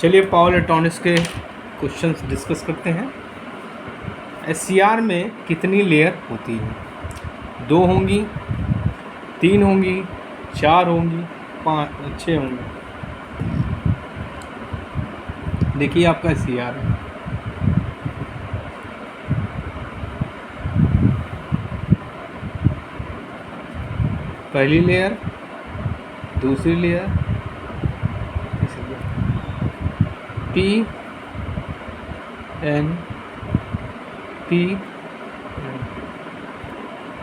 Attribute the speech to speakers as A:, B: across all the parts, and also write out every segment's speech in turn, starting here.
A: चलिए power electronics के questions discuss करते हैं। SCR में कितनी लेयर होती है? 2 होंगी, 3 होंगी, 4 होंगी, 5 6 होंगी। देखिए आपका SCR है, पहली लेयर, दूसरी लेयर, P N P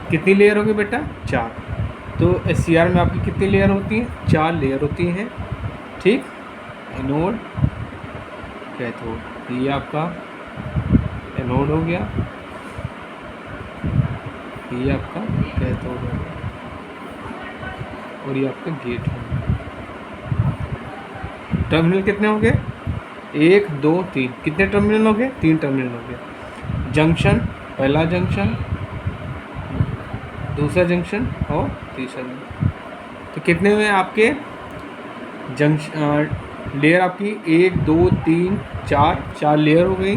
A: कितनी लेयर होगी बेटा? 4। तो SCR में आपकी कितनी लेयर होती हैं? 4 लेयर होती हैं। ठीक, एनोड, कैथोड, ये आपका एनोड हो गया, ये आपका कैथोड हो गया और ये आपका गेट है। टर्मिनल कितने हो गए? 1 2 3। कितने टर्मिनल हो गए? 3 टर्मिनल हो गए। जंक्शन, पहला जंक्शन, दूसरा जंक्शन और तीसरा जंक्शन। तो कितने हुए आपके जंक्शन? लेयर आपकी 1 2 3 4 लेयर हो गई,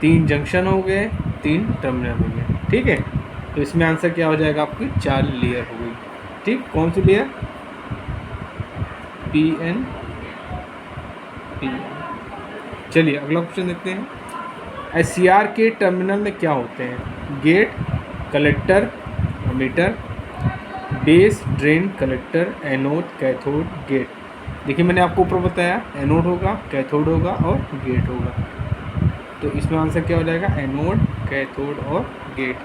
A: 3 जंक्शन हो गए, 3 टर्मिनल हो गए। ठीक है, तो इसमें आंसर क्या हो जाएगा? आपकी 4 लेयर हो गई। ठीक, कौन सी लेयर? PN। चलिए अगला क्वेश्चन देखते हैं। SCR के टर्मिनल में क्या होते हैं? Gate, collector, emitter, base, drain, collector, anode, cathode, gate. देखिए मैंने आपको ऊपर बताया, एनोड होगा, कैथोड होगा और गेट होगा। तो इसमें आंसर क्या हो जाएगा? एनोड, कैथोड और गेट।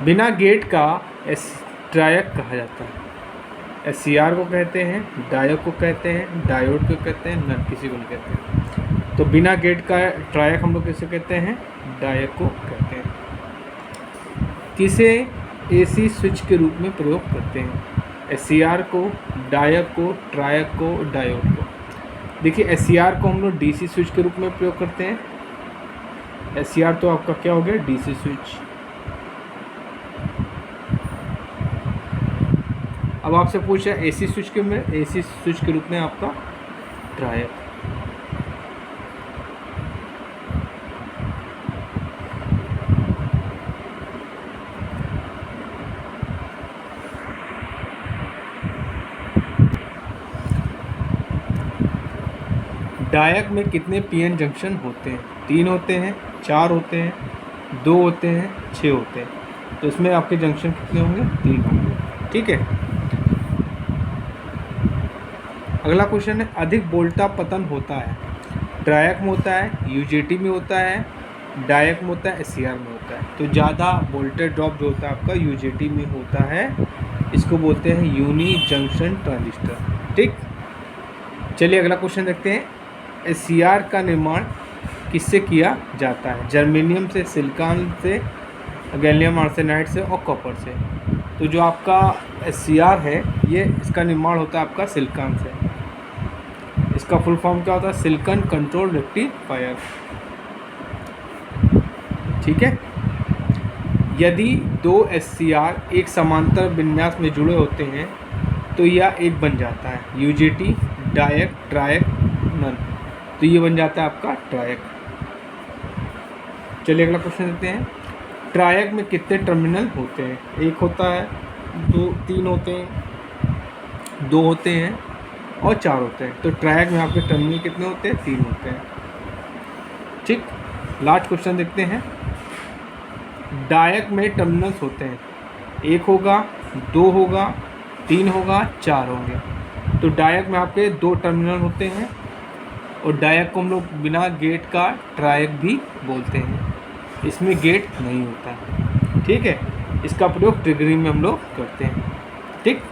A: बिना गेट का ट्रायक कहा जाता है। SCR को कहते हैं, डायोड को कहते हैं, डायोड को कहते हैं, नन किसी को नहीं कहते हैं। तो बिना गेट का ट्रायक हम लोग किसे कहते हैं? डायोड को कहते हैं। किसे AC स्विच के रूप में प्रयोग करते हैं? SCR को, डायोड को, ट्रायक को, डायोड को। देखिए SCR को हम लोग DC स्विच के रूप में प्रयोग करते हैं। SCR तो आपका क्या हो गया? DC switch. अब आपसे पूछा AC स्विच के रूप में आपका ट्रायक। डायक में कितने PN जंक्शन होते हैं? 3 होते हैं, 4 होते हैं, 2 होते हैं, 6 होते हैं। तो इसमें आपके जंक्शन कितने होंगे? 3 होंगे। ठीक है, अगला क्वेश्चन है, अधिक वोल्टा पतन होता है? ट्रायक में होता है, UJT में होता है, डायक में होता है, SCR में होता है। तो ज़्यादा वोल्टेज ड्रॉप जो होता है आपका UJT में होता है। इसको बोलते हैं यूनी जंक्शन ट्रांजिस्टर। ठीक, चलिए अगला क्वेश्चन देखते हैं। SCR का निर्माण किससे किया जाता है? जर्मेनियम से, सिलिकॉन से, गैलियम आर्सेनाइड से और कॉपर से। तो जो आपका SCR है ये इसका निर्माण होता है आपका सिलिकॉन से। इसका फुल फॉर्म क्या होता है? Silicon control rectifier. ठीक है, यदि 2 SCR एक समांतर विन्यास में जुड़े होते हैं तो यह एक बन जाता है UJT, डायक, ट्रायक, नन। तो ये बन जाता है आपका ट्रायक। चलिए अगला क्वेश्चन देखते हैं। ट्रायक में कितने टर्मिनल होते हैं? 1 होता है, 2 3 होते हैं, 2 होते हैं और 4 होते हैं। तो ट्रायक में आपके टर्मिनल कितने होते हैं? 3 होते हैं। ठीक, लास्ट क्वेश्चन देखते हैं। डायक में टर्मिनल्स होते हैं, 1 होगा, 2 होगा, 3 होगा, 4 होंगे। तो डायक में आपके 2 टर्मिनल होते हैं और डायक को हम लोग बिना गेट का ट्रायक भी बोलते हैं। इसमें गेट नहीं होता है। ठीक है, इसका प्रयोग ट्रिगरिंग में हम लोग करते हैं। ठीक।